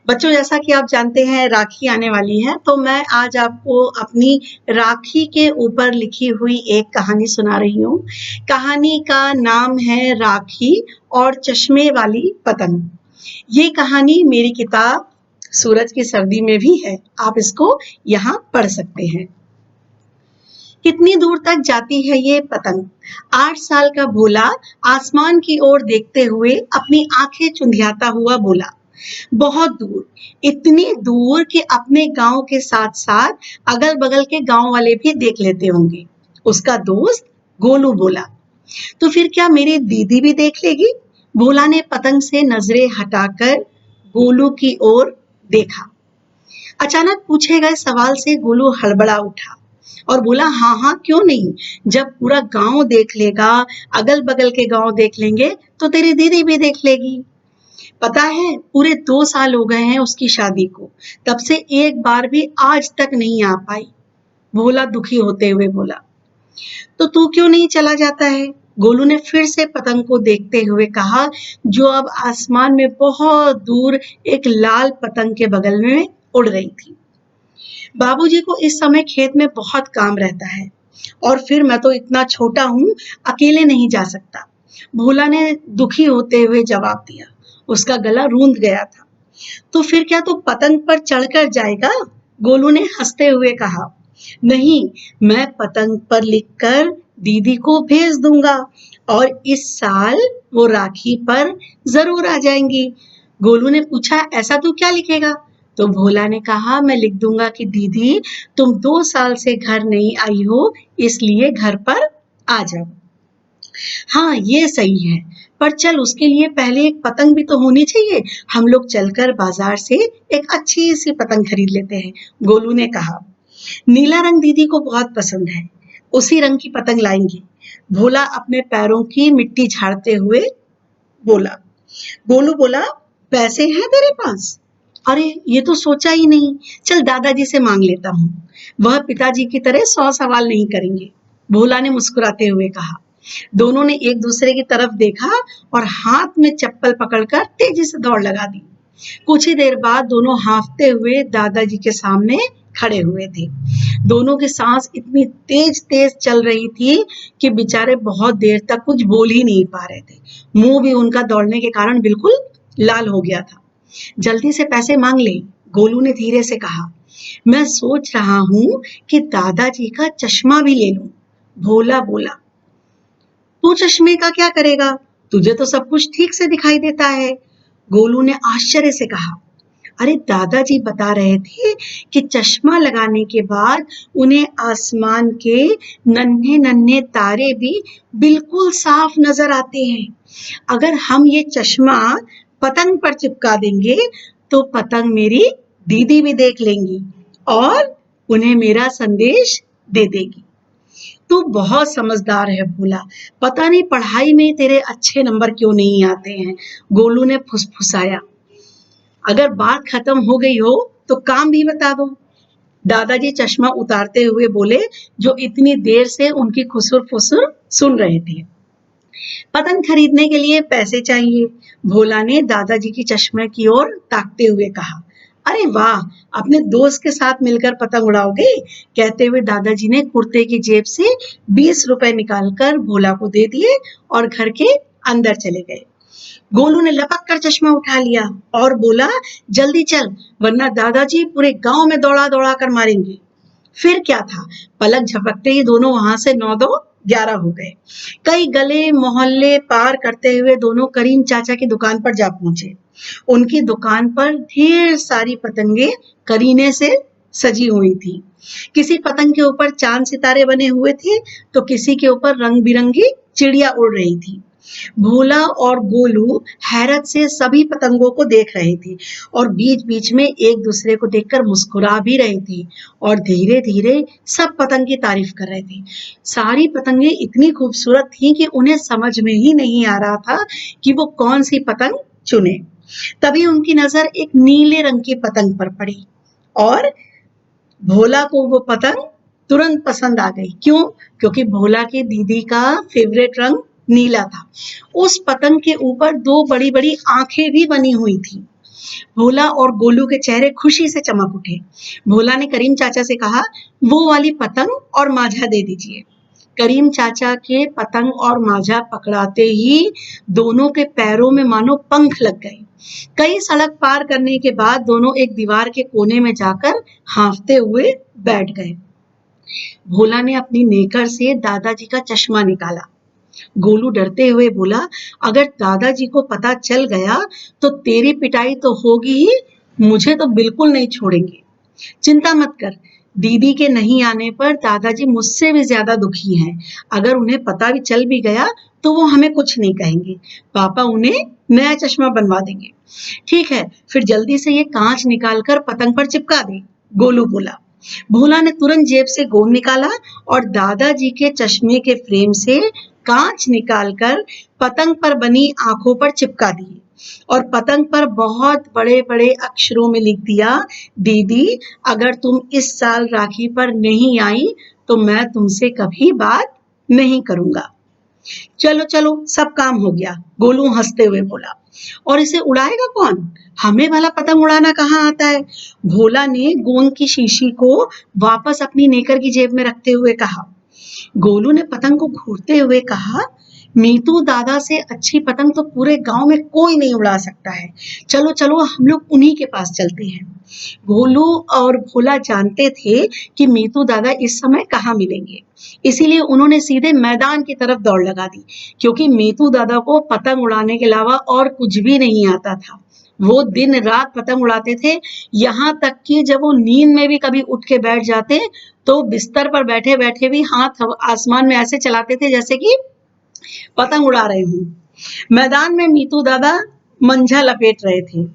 बच्चों, जैसा कि आप जानते हैं राखी आने वाली है, तो मैं आज आपको अपनी राखी के ऊपर लिखी हुई एक कहानी सुना रही हूँ। कहानी का नाम है राखी और चश्मे वाली पतंग। ये कहानी मेरी किताब सूरज की सर्दी में भी है। आप इसको यहाँ पढ़ सकते हैं। कितनी दूर तक जाती है ये पतंग? 8 साल का भोला आसमान की ओर देखते हुए अपनी आंखें चुंधियाता हुआ बोला, बहुत दूर, इतनी दूर कि अपने गांव के साथ साथ अगल बगल के गांव वाले भी देख लेते होंगे। उसका दोस्त गोलू बोला, तो फिर क्या मेरी दीदी भी देख लेगी? भोला ने पतंग से नजरें हटाकर गोलू की ओर देखा। अचानक पूछे गए सवाल से गोलू हड़बड़ा उठा और बोला, हाँ हाँ, क्यों नहीं। जब पूरा गांव देख लेगा, अगल बगल के गांव देख लेंगे, तो तेरी दीदी भी देख लेगी। पता है, पूरे 2 साल हो गए हैं उसकी शादी को, तब से एक बार भी आज तक नहीं आ पाई। भोला दुखी होते हुए बोला। तो तू क्यों नहीं चला जाता है? गोलू ने फिर से पतंग को देखते हुए कहा, जो अब आसमान में बहुत दूर एक लाल पतंग के बगल में उड़ रही थी। बाबूजी को इस समय खेत में बहुत काम रहता है और फिर मैं तो इतना छोटा हूँ, अकेले नहीं जा सकता। भोला ने दुखी होते हुए जवाब दिया। उसका गला रूंध गया था। तो फिर क्या तू पतंग पर चढ़कर जाएगा? गोलू ने हंसते हुए कहा। नहीं, मैं पतंग पर लिखकर दीदी को भेज दूंगा और इस साल वो राखी पर जरूर आ जाएंगी। गोलू ने पूछा, ऐसा तू क्या लिखेगा? तो भोला ने कहा, मैं लिख दूंगा कि दीदी, तुम 2 साल से घर नहीं आई हो, इसलिए घर पर आ जाओ। हाँ, ये सही है, पर चल उसके लिए पहले एक पतंग भी तो होनी चाहिए। हम लोग चलकर बाजार से एक अच्छी सी पतंग खरीद लेते हैं, गोलू ने कहा। नीला रंग दीदी को बहुत पसंद है, उसी रंग की पतंग लाएंगे। भोला अपने पैरों की मिट्टी झाड़ते हुए बोला। गोलू बोला, पैसे हैं तेरे पास? अरे, ये तो सोचा ही नहीं। चल दादाजी से मांग लेता हूँ, वह पिताजी की तरह 100 सवाल नहीं करेंगे, भोला ने मुस्कुराते हुए कहा। दोनों ने एक दूसरे की तरफ देखा और हाथ में चप्पल पकड़कर तेजी से दौड़ लगा दी। कुछ ही देर बाद दोनों हांफते हुए दादाजी के सामने खड़े हुए थे। दोनों की सांस इतनी तेज तेज चल रही थी कि बेचारे बहुत देर तक कुछ बोल ही नहीं पा रहे थे। मुंह भी उनका दौड़ने के कारण बिल्कुल लाल हो गया था। जल्दी से पैसे मांग ले, गोलू ने धीरे से कहा। मैं सोच रहा हूँ कि दादाजी का चश्मा भी ले लूं, भोला बोला। तू चश्मे का क्या करेगा? तुझे तो सब कुछ ठीक से दिखाई देता है, गोलू ने आश्चर्य से कहा। अरे, दादाजी बता रहे थे कि चश्मा लगाने के बाद उन्हें आसमान के नन्हे नन्हे तारे भी बिल्कुल साफ नजर आते हैं। अगर हम ये चश्मा पतंग पर चिपका देंगे तो पतंग मेरी दीदी भी देख लेंगी और उन्हें मेरा संदेश दे देगी। तू बहुत समझदार है भोला, पता नहीं पढ़ाई में तेरे अच्छे नंबर क्यों नहीं आते हैं, गोलू ने फुसफुसाया। अगर बात खत्म हो गई हो तो काम भी बता दो, दादाजी चश्मा उतारते हुए बोले, जो इतनी देर से उनकी खुसुर फुसुर सुन रहे थे। पतंग खरीदने के लिए पैसे चाहिए, भोला ने दादाजी की चश्मे की ओर ताकते हुए कहा। अरे वाह, अपने दोस्त के साथ मिलकर पतंग उड़ाओगे? कहते हुए दादाजी ने कुर्ते की जेब से 20 रुपए निकालकर भोला को दे दिए और घर के अंदर चले गए। गोलू ने लपक कर चश्मा उठा लिया और बोला, जल्दी चल, वरना दादाजी पूरे गांव में दौड़ा दौड़ा कर मारेंगे। फिर क्या था, पलक झपकते ही दोनों वहां से 9 2 11 हो गए। कई गले मोहल्ले पार करते हुए दोनों करीम चाचा की दुकान पर जा पहुंचे। उनकी दुकान पर ढेर सारी पतंगे करीने से सजी हुई थी। किसी पतंग के ऊपर चांद सितारे बने हुए थे, तो किसी के ऊपर रंग बिरंगी चिड़िया उड़ रही थी। भोला और गोलू हैरत से सभी पतंगों को देख रहे थे और बीच बीच में एक दूसरे को देखकर मुस्कुरा भी रहे थे और धीरे धीरे सब पतंग की तारीफ कर रहे थे। सारी पतंगे इतनी खूबसूरत थीं कि उन्हें समझ में ही नहीं आ रहा था कि वो कौन सी पतंग चुने। तभी उनकी नजर एक नीले रंग की पतंग पर पड़ी और भोला को वो पतंग तुरंत पसंद आ गई। क्यों? क्योंकि भोला की दीदी का फेवरेट रंग नीला था। उस पतंग के ऊपर 2 बड़ी बड़ी आंखें भी बनी हुई थी। भोला और गोलू के चेहरे खुशी से चमक उठे। भोला ने करीम चाचा से कहा, वो वाली पतंग और माझा दे दीजिए। करीम चाचा के पतंग और माझा पकड़ाते ही दोनों के पैरों में मानो पंख लग गए। कई सड़क पार करने के बाद दोनों एक दीवार के कोने में जाकर हांफते हुए बैठ गए। भोला ने अपनी नेकर से दादाजी का चश्मा निकाला। गोलू डरते हुए बोला, अगर दादाजी को पता चल गया तो तेरी पिटाई तो होगी ही, मुझे तो बिल्कुल नहीं छोड़ेंगे। चिंता मत कर, दीदी के नहीं आने पर दादाजी मुझसे भी ज्यादा दुखी हैं। अगर उन्हें पता भी चल भी गया तो वो हमें कुछ नहीं कहेंगे। पापा उन्हें नया चश्मा बनवा देंगे। ठीक है, फिर जल्दी से ये कांच निकालकर पतंग पर चिपका दे, गोलू बोला। भोला ने तुरंत जेब से गोंद निकाला और दादाजी के चश्मे के फ्रेम से कांच निकालकर पतंग पर बनी आंखों पर चिपका दिए और पतंग पर बहुत बड़े बड़े अक्षरों में लिख दिया, दीदी अगर तुम इस साल राखी पर नहीं आई तो मैं तुमसे कभी बात नहीं करूंगा। चलो चलो, सब काम हो गया, गोलू हंसते हुए बोला। और इसे उड़ाएगा कौन? हमें भला पतंग उड़ाना कहाँ आता है? भोला ने गोंद की शीशी को वापस अपनी नेकर की जेब में रखते हुए कहा। गोलू ने पतंग को घूरते हुए कहा, मीतू दादा से अच्छी पतंग तो पूरे गांव में कोई नहीं उड़ा सकता है। चलो चलो, हम लोग उन्हीं के पास चलते हैं। गोलू और भोला जानते थे कि मीतू दादा इस समय कहाँ मिलेंगे, इसीलिए उन्होंने सीधे मैदान की तरफ दौड़ लगा दी, क्योंकि मीतू दादा को पतंग उड़ाने के अलावा और कुछ भी नहीं आता था। वो दिन रात पतंग उड़ाते थे, यहाँ तक कि जब वो नींद में भी कभी उठ के बैठ जाते तो बिस्तर पर बैठे बैठे भी हाथ आसमान में ऐसे चलाते थे जैसे कि पतंग उड़ा रहे हूँ। मैदान में मीतू दादा मंझा लपेट रहे थे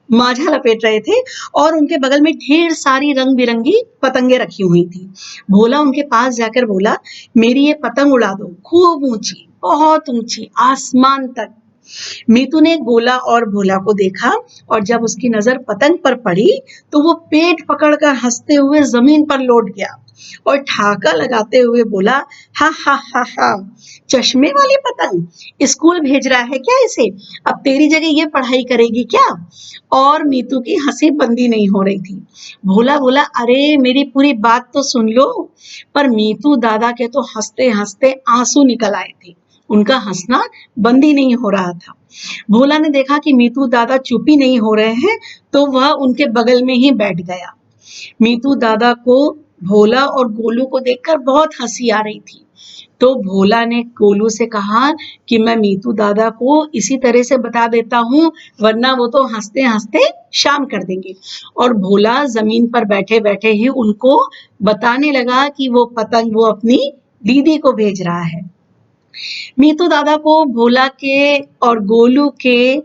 माझा लपेट रहे थे और उनके बगल में ढेर सारी रंग बिरंगी पतंगे रखी हुई थी। भोला उनके पास जाकर बोला, मेरी ये पतंग उड़ा दो, खूब ऊंची, बहुत ऊंची, आसमान तक। मीतू ने गोला और भोला को देखा और जब उसकी नजर पतंग पर पड़ी तो वो पेट पकड़कर हंसते हुए जमीन पर लौट गया और ठहाका लगाते हुए बोला, हा हा हा हा, चश्मे वाली पतंग, स्कूल भेज रहा है क्या इसे? अब तेरी जगह ये पढ़ाई करेगी क्या? और मीतू की हंसी बंदी नहीं हो रही थी। भोला बोला, अरे मेरी पूरी बात तो सुन लो। पर मीतू दादा के तो हंसते हंसते आंसू निकल आए थे, उनका हंसना बंद ही नहीं हो रहा था। भोला ने देखा कि मीतू दादा चुप ही नहीं हो रहे हैं तो वह उनके बगल में ही बैठ गया। मीतू दादा को भोला और गोलू को देखकर बहुत हंसी आ रही थी, तो भोला ने गोलू से कहा कि मैं मीतू दादा को इसी तरह से बता देता हूँ, वरना वो तो हंसते हंसते शाम कर देंगे। और भोला जमीन पर बैठे बैठे ही उनको बताने लगा कि वो पतंग वो अपनी दीदी को भेज रहा है। मीतू दादा को भोला के और गोलू के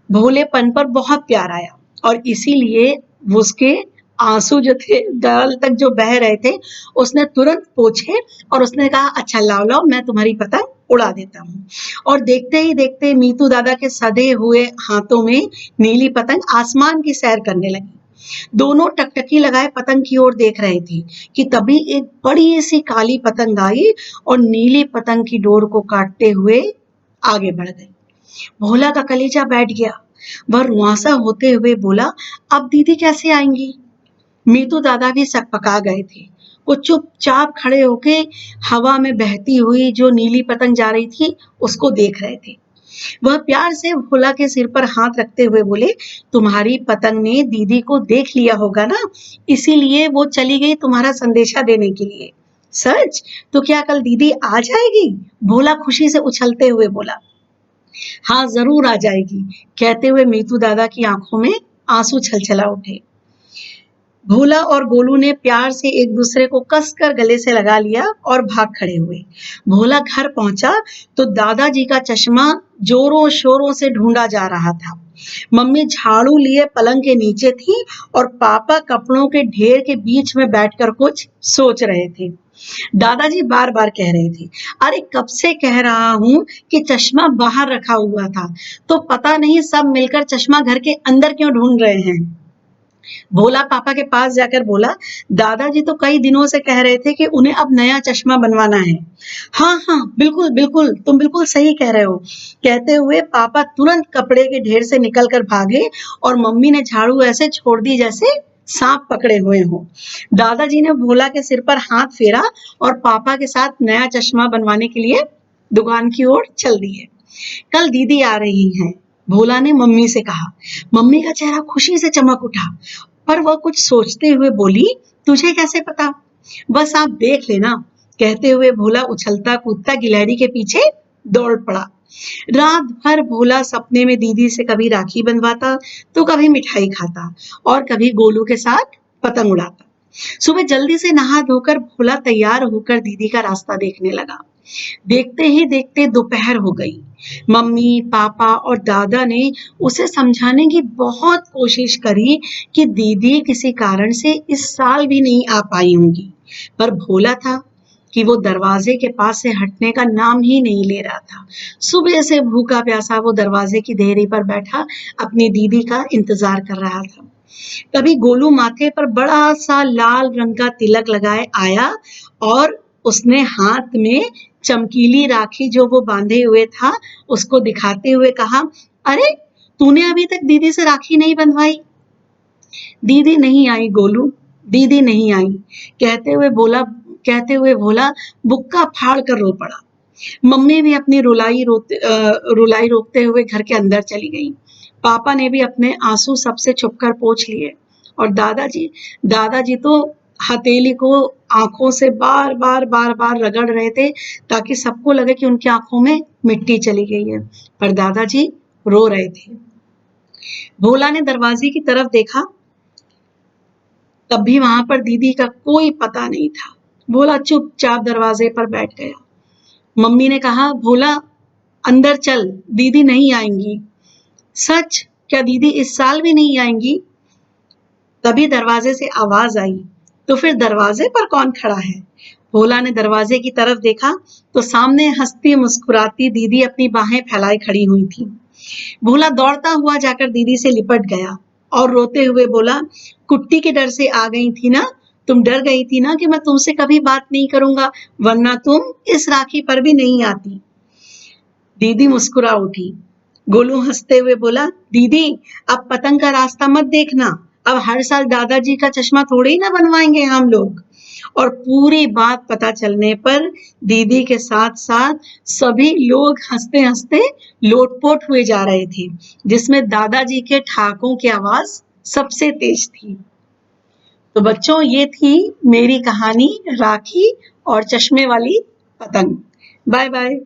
भोलेपन पर बहुत प्यार आया और इसीलिए उसके आंसू जो थे गाल तक जो बह रहे थे उसने तुरंत पोंछे और उसने कहा, अच्छा लाओ लाओ, मैं तुम्हारी पतंग उड़ा देता हूँ। और देखते ही देखते मीतू दादा के सधे हुए हाथों में नीली पतंग आसमान की सैर करने लगी। दोनों टकटकी लगाए पतंग की ओर देख रहे थे कि तभी एक बड़ी सी काली पतंग आई और नीली पतंग की डोर को काटते हुए आगे बढ़ गई। भोला का कलेजा बैठ गया। वह रुआंसा होते हुए बोला, अब दीदी कैसे आएंगी? मीतू दादा भी सकपका गए थे। वो चुपचाप खड़े होके हवा में बहती हुई जो नीली पतंग जा रही थी उसको देख रहे थे। वह प्यार से भोला के सिर पर हाथ रखते हुए बोले, तुम्हारी पतंग ने दीदी को देख लिया होगा ना, इसीलिए वो चली गई तुम्हारा संदेशा देने के लिए। सच? तो क्या कल दीदी आ जाएगी? भोला खुशी से उछलते हुए बोला। हाँ जरूर आ जाएगी, कहते हुए मीतू दादा की आंखों में आंसू छलछला उठे। भोला और गोलू ने प्यार से एक दूसरे को कसकर गले से लगा लिया और भाग खड़े हुए। भोला घर पहुंचा तो दादाजी का चश्मा जोरों शोरों से ढूंढा जा रहा था। मम्मी झाड़ू लिए पलंग के नीचे थी और पापा कपड़ों के ढेर के बीच में बैठकर कुछ सोच रहे थे। दादाजी बार बार कह रहे थे, अरे कब से कह रहा हूं कि चश्मा बाहर रखा हुआ था, तो पता नहीं सब मिलकर चश्मा घर के अंदर क्यों ढूंढ रहे हैं। भोला पापा के पास जाकर बोला, दादाजी तो कई दिनों से कह रहे थे कि उन्हें अब नया चश्मा बनवाना है। हाँ हाँ, बिल्कुल बिल्कुल, तुम बिल्कुल सही कह रहे हो। कहते हुए पापा तुरंत कपड़े के ढेर से निकल कर भागे और मम्मी ने झाड़ू ऐसे छोड़ दी जैसे सांप पकड़े हुए हो। दादाजी ने भोला के सिर पर हाथ फेरा और पापा के साथ नया चश्मा बनवाने के लिए दुकान की ओर चल दिए। कल दीदी आ रही हैं, भोला ने मम्मी से कहा। मम्मी का चेहरा खुशी से चमक उठा, पर वह कुछ सोचते हुए बोली, तुझे कैसे पता? बस आप देख लेना। कहते हुए भोला उछलता कूदता गिलहरी के पीछे दौड़ पड़ा। रात भर भोला सपने में दीदी से कभी राखी बंधवाता तो कभी मिठाई खाता और कभी गोलू के साथ पतंग उड़ाता। सुबह जल्दी से नहा धोकर भोला तैयार होकर दीदी का रास्ता देखने लगा। देखते ही देखते दोपहर हो गई। मम्मी, पापा और दादा ने उसे समझाने की बहुत कोशिश करी कि दीदी किसी कारण से इस साल भी नहीं आ पाई होंगी, पर भोला था कि वो दरवाजे के पास से हटने का नाम ही नहीं ले रहा था। सुबह से भूखा प्यासा वो दरवाजे की देहरी पर बैठा अपनी दीदी का इंतजार कर रहा था। तभी गोलू माथे पर बड़ा सा लाल रंग का तिलक लगाए आया और उसने हाथ में चमकीली राखी जो वो बांधे हुए था उसको दिखाते हुए कहा, अरे तूने अभी तक दीदी से राखी नहीं बंधवाई? दीदी नहीं आई गोलू, दीदी नहीं आई। कहते हुए भोला बुक्का फाड़ कर रो पड़ा। मम्मी भी अपनी रुलाई रोकते हुए घर के अंदर चली गई। पापा ने भी अपने आंसू सबसे छुपकर पोंछ लिए और दादाजी तो हथेली को आंखों से बार बार रगड़ रहे थे ताकि सबको लगे कि उनकी आंखों में मिट्टी चली गई है, पर दादाजी रो रहे थे। भोला ने दरवाजे की तरफ देखा, तब भी वहां पर दीदी का कोई पता नहीं था। भोला चुपचाप दरवाजे पर बैठ गया। मम्मी ने कहा, भोला अंदर चल, दीदी नहीं आएंगी। सच? क्या दीदी इस साल भी नहीं आएंगी? तभी दरवाजे से आवाज आई, तो फिर दरवाजे पर कौन खड़ा है? भोला ने दरवाजे की तरफ देखा तो सामने हंसती मुस्कुराती दीदी अपनी बाहें फैलाए खड़ी हुई थी। भोला दौड़ता हुआ जाकर दीदी से लिपट गया और रोते हुए बोला, कुट्टी के डर से आ गई थी ना? तुम डर गई थी ना कि मैं तुमसे कभी बात नहीं करूंगा, वरना तुम इस राखी पर भी नहीं आती। दीदी मुस्कुरा उठी। गोलू हंसते हुए बोला, दीदी अब पतंग का रास्ता मत देखना, अब हर साल दादाजी का चश्मा थोड़े ही ना बनवाएंगे हम लोग। और पूरी बात पता चलने पर दीदी के साथ साथ सभी लोग हंसते हंसते लोटपोट हुए जा रहे थे, जिसमें दादाजी के ठहाकों की आवाज सबसे तेज थी। तो बच्चों, ये थी मेरी कहानी राखी और चश्मे वाली पतंग। Bye bye.